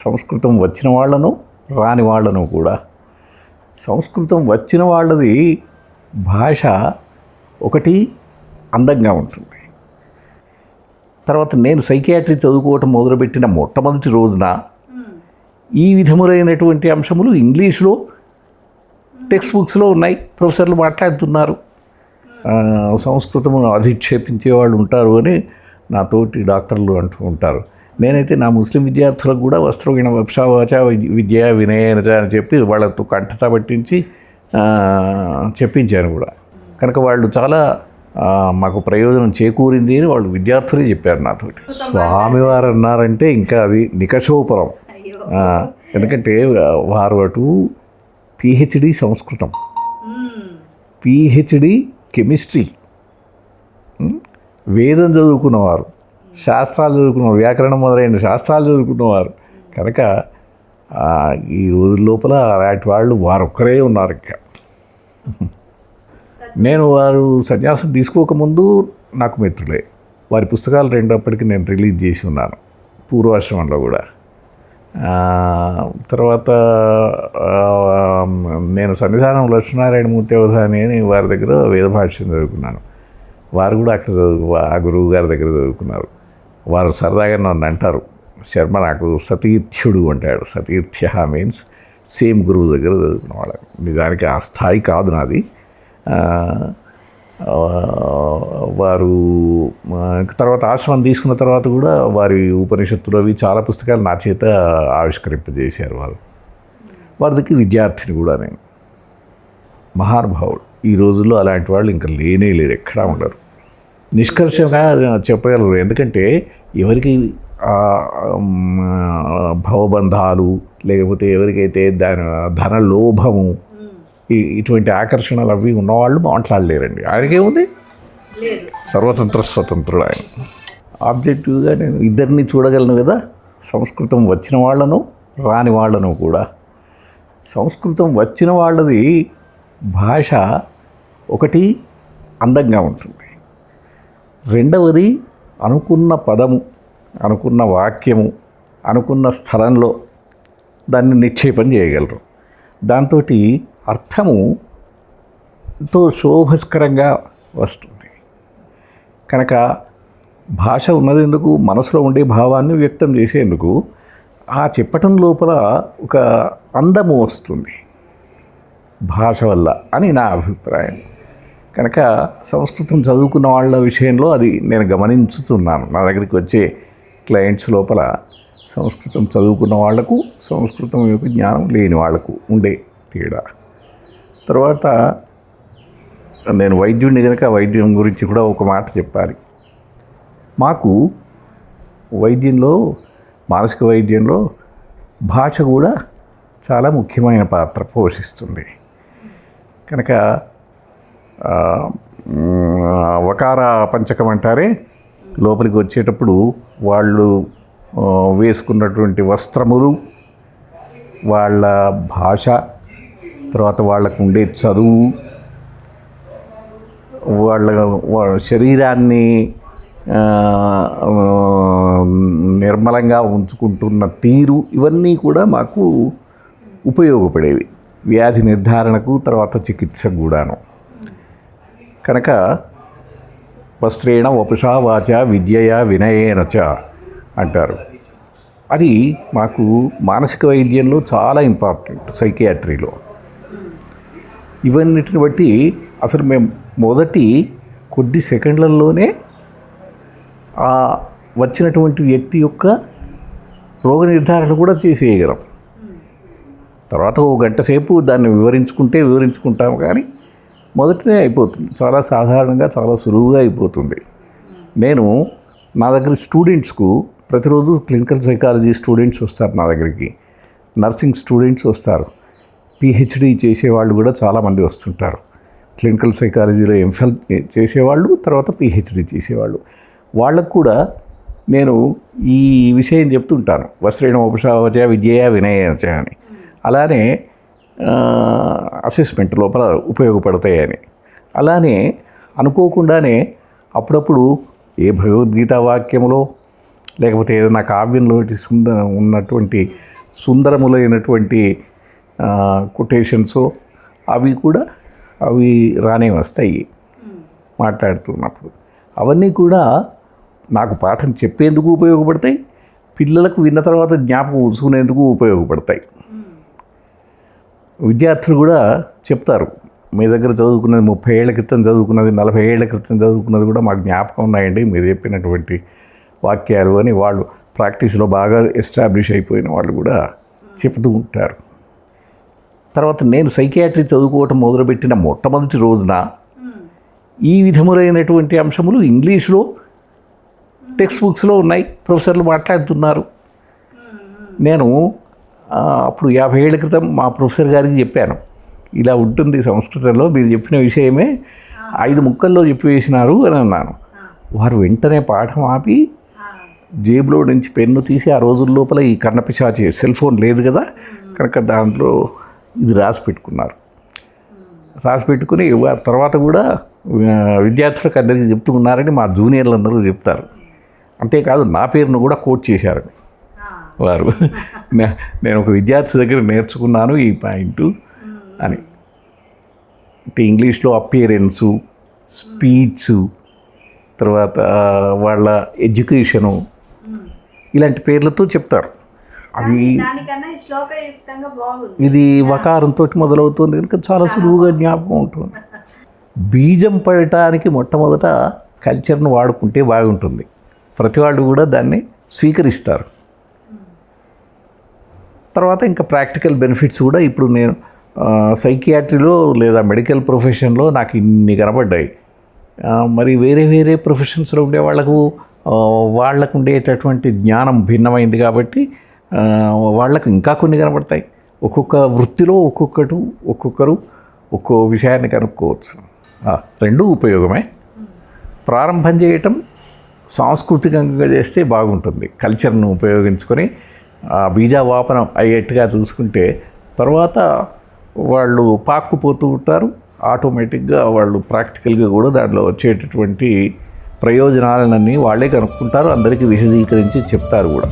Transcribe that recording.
సంస్కృతం వచ్చిన వాళ్ళను రాని వాళ్ళను కూడా. సంస్కృతం వచ్చిన వాళ్ళది భాష ఒకటి అందంగా ఉంటుంది. తర్వాత నేను సైకియాట్రీ చదువుకోవటం మొదలుపెట్టిన మొట్టమొదటి రోజున ఈ విధములైనటువంటి అంశములు ఇంగ్లీష్లో టెక్స్ట్ బుక్స్లో ఉన్నాయి. ప్రొఫెసర్లు మాట్లాడుతున్నారు. సంస్కృతము అధిక్షేపించే వాళ్ళు ఉంటారు అని నాతోటి డాక్టర్లు అంటూ ఉంటారు. నేనైతే నా ముస్లిం విద్యార్థులకు కూడా వస్త్రగిణ వక్షావాచ విద్య వినయనచ అని చెప్పి వాళ్ళతో కంఠత పట్టించి చెప్పించాను కూడా. కనుక వాళ్ళు చాలా మాకు ప్రయోజనం చేకూరింది అని వాళ్ళు విద్యార్థులే చెప్పారు నాతోటి. స్వామివారు అన్నారంటే ఇంకా అది నికషోపరం. ఎందుకంటే వారు అటు పిహెచ్డి సంస్కృతం, పిహెచ్డి కెమిస్ట్రీ, వేదం చదువుకున్నవారు, శాస్త్రాలు చదువుకున్నవారు, వ్యాకరణం మొదలైన శాస్త్రాలు చదువుకున్నవారు. కనుక ఈ రోజుల లోపల అలాంటి వాళ్ళు వారొక్కరే ఉన్నారు. ఇంకా నేను వారు సన్యాసం తీసుకోకముందు నాకు మిత్రులే. వారి పుస్తకాలు రెండప్పటికి నేను రిలీజ్ చేసి ఉన్నాను పూర్వాశ్రమంలో కూడా. తర్వాత నేను సన్నిధానం లక్ష్మీనారాయణమూర్తి అవధాని అని వారి దగ్గర వేదభాష్యం చదువుకున్నాను. వారు కూడా అక్కడ ఆ గురువు గారి దగ్గర చదువుకున్నారు. వారు సరదాగా నన్ను అంటారు, శర్మ నాకు సతీర్థ్యుడు అంటాడు. సతీర్థ్య మీన్స్ సేమ్ గురువు దగ్గర చదువుకున్నవాడు. నిజానికి ఆ స్థాయి కాదు నాది. వారు తర్వాత ఆశ్రమం తీసుకున్న తర్వాత కూడా వారి ఉపనిషత్తులు అవి చాలా పుస్తకాలు నా చేత ఆవిష్కరింపజేశారు. వారి దగ్గర విద్యార్థిని కూడా నేను. మహానుభావుడు. ఈ రోజుల్లో అలాంటి వాళ్ళు ఇంకా లేనే లేరు, ఎక్కడా ఉండరు. నిష్కర్షగా చెప్పగలరు. ఎందుకంటే ఎవరికి భవబంధాలు లేకపోతే ఎవరికైతే ధన లోభము ఇటువంటి ఆకర్షణలు అవి ఉన్నవాళ్ళు మాట్లాడలేరండి. ఆయనకేముంది, సర్వతంత్ర స్వతంత్రుడు ఆయన. ఆబ్జెక్టివ్గా నేను ఇద్దరిని చూడగలను కదా, సంస్కృతం వచ్చిన వాళ్ళను రాని వాళ్ళను కూడా. సంస్కృతం వచ్చిన వాళ్ళది భాష ఒకటి అందంగా ఉంటుంది, రెండవది అనుకున్న పదము, అనుకున్న వాక్యము, అనుకున్న స్థలంలో దాన్ని నిక్షేపం చేయగలరు. దాంతో అర్థముతో శోభస్కరంగా వస్తుంది. కనుక భాష ఉన్నది ఎందుకు, మనసులో ఉండే భావాన్ని వ్యక్తం చేసేందుకు. ఆ చెప్పటం లోపల ఒక అందము వస్తుంది భాష వల్ల అని నా అభిప్రాయం. కనుక సంస్కృతం చదువుకున్న వాళ్ళ విషయంలో అది నేను గమనించుతున్నాను. నా దగ్గరికి వచ్చే క్లయింట్స్ లోపల సంస్కృతం చదువుకున్న వాళ్లకు, సంస్కృతం యొక్క జ్ఞానం లేని వాళ్లకు ఉండే తేడా. తర్వాత నేను వైద్యుడిని కనుక వైద్యం గురించి కూడా ఒక మాట చెప్పాలి. మాకు వైద్యంలో, మానసిక వైద్యంలో భాష కూడా చాలా ముఖ్యమైన పాత్ర పోషిస్తుంది. కనుక వకార పంచకం అంటారే, లోపలికి వచ్చేటప్పుడు వాళ్ళు వేసుకున్నటువంటి వస్త్రములు, వాళ్ళ భాష, తర్వాత వాళ్ళకు ఉండే చదువు, వాళ్ళ శరీరాన్ని నిర్మలంగా ఉంచుకుంటున్న తీరు, ఇవన్నీ కూడా మాకు ఉపయోగపడేవి వ్యాధి నిర్ధారణకు, తర్వాత చికిత్సకు కూడాను. కనుక వస్త్రేణ వపుషా వాచ విద్యయా వినయేనచ అంటారు. అది మాకు మానసిక వైద్యంలో చాలా ఇంపార్టెంట్. సైకియాట్రీలో ఇవన్నిటిని బట్టి అసలు మేము మొదటి కొద్ది సెకండ్లలోనే వచ్చినటువంటి వ్యక్తి యొక్క రోగ నిర్ధారణ కూడా చేసేయగలం. తర్వాత ఓ గంట సేపు దాన్ని వివరించుకుంటాము, కానీ మొదటినే అయిపోతుంది. చాలా సాధారణంగా, చాలా సులువుగా అయిపోతుంది. నేను నా దగ్గర స్టూడెంట్స్కు ప్రతిరోజు క్లినికల్ సైకాలజీ స్టూడెంట్స్ వస్తారు నా దగ్గరికి, నర్సింగ్ స్టూడెంట్స్ వస్తారు, పిహెచ్డి చేసేవాళ్ళు కూడా చాలామంది వస్తుంటారు. క్లినికల్ సైకాలజీలో ఎంఫిల్ చేసేవాళ్ళు, తర్వాత పిహెచ్డి చేసేవాళ్ళు. వాళ్ళకు కూడా నేను ఈ విషయం చెప్తుంటాను, వస్త్రేణ ఉపశావచ విద్యయా వినయచ అని. అలానే అసెస్మెంట్ లోపల ఉపయోగపడతాయని. అలానే అనుకోకుండానే అప్పుడప్పుడు ఏ భగవద్గీత వాక్యంలో లేకపోతే ఏదైనా కావ్యంలో ఉన్నటువంటి సుందరములైనటువంటి కొటేషన్స్ అవి రానే వస్తాయి మాట్లాడుతున్నప్పుడు. అవన్నీ కూడా నాకు పాఠం చెప్పేందుకు ఉపయోగపడతాయి, పిల్లలకు విన్న తర్వాత జ్ఞాపకం ఉంచుకునేందుకు ఉపయోగపడతాయి. విద్యార్థులు కూడా చెప్తారు, మీ దగ్గర చదువుకున్నది 30 ఏళ్ల క్రితం చదువుకున్నది, 40 ఏళ్ల క్రితం చదువుకున్నది కూడా మాకు జ్ఞాపకం ఉన్నాయండి మీరు చెప్పినటువంటి వాక్యాలు అని. వాళ్ళు ప్రాక్టీస్లో బాగా ఎస్టాబ్లిష్ అయిపోయిన వాళ్ళు కూడా చెప్తూ ఉంటారు. తర్వాత నేను సైకియాట్రీ చదువుకోవటం మొదలుపెట్టిన మొట్టమొదటి రోజున ఈ విధములైనటువంటి అంశములు ఇంగ్లీష్లో టెక్స్ట్ బుక్స్లో ఉన్నాయి, ప్రొఫెసర్లు మాట్లాడుతున్నారు. నేను అప్పుడు 50 ఏళ్ల క్రితం మా ప్రొఫెసర్ గారికి చెప్పాను, ఇలా ఉంటుంది సంస్కృతంలో, మీరు చెప్పిన విషయమే 5 ముక్కల్లో చెప్పివేసినారు అని అన్నాను. వారు వెంటనే పాఠం ఆపి జేబులో నుంచి పెన్ను తీసి, ఆ రోజుల లోపల ఈ కన్నపిశాచి సెల్ ఫోన్ లేదు కదా కనుక దాంట్లో ఇది రాసి పెట్టుకున్నారు. రాసి పెట్టుకుని తర్వాత కూడా విద్యార్థులకు అందరికీ చెప్తూ ఉన్నారని మా జూనియర్లు అందరూ చెప్తారు. అంతేకాదు నా పేరును కూడా కోట్ చేశారని వారు. నేను ఒక విద్యార్థి దగ్గర నేర్చుకున్నాను ఈ పాయింట్ అని. అంటే ఇంగ్లీష్లో అపియరెన్సు, స్పీచ్, తర్వాత వాళ్ళ ఎడ్యుకేషను ఇలాంటి పేర్లతో చెప్తారు. అవి ఇది వకారంతో మొదలవుతుంది కనుక చాలా సులువుగా జ్ఞాపకం ఉంటుంది. బీజం పడటానికి మొట్టమొదట కల్చర్ను వాడుకుంటే బాగుంటుంది, ప్రతి వాళ్ళు కూడా దాన్ని స్వీకరిస్తారు. తర్వాత ఇంకా ప్రాక్టికల్ బెనిఫిట్స్ కూడా ఇప్పుడు నేను సైకియాట్రీలో లేదా మెడికల్ ప్రొఫెషన్లో నాకు ఇన్ని కనబడ్డాయి. మరి వేరే వేరే ప్రొఫెషన్స్లో ఉండే వాళ్ళకు ఉండేటటువంటి జ్ఞానం భిన్నమైంది కాబట్టి వాళ్ళకు ఇంకా కొన్ని కనబడతాయి. ఒక్కొక్క వృత్తిలో ఒక్కొక్కరు ఒక్కో విషయాన్ని కనుక్కోవచ్చు. రెండూ ఉపయోగమే. ప్రారంభం చేయటం సాంస్కృతికంగా చేస్తే బాగుంటుంది, కల్చర్ను ఉపయోగించుకొని బీజావాపనం అయ్యేట్టుగా చూసుకుంటే తర్వాత వాళ్ళు పాక్కుపోతూ ఉంటారు. ఆటోమేటిక్గా వాళ్ళు ప్రాక్టికల్గా కూడా దాంట్లో వచ్చేటటువంటి ప్రయోజనాలన్నీ వాళ్ళే కనుక్కుంటారు, అందరికీ విశదీకరించి చెప్తారు కూడా.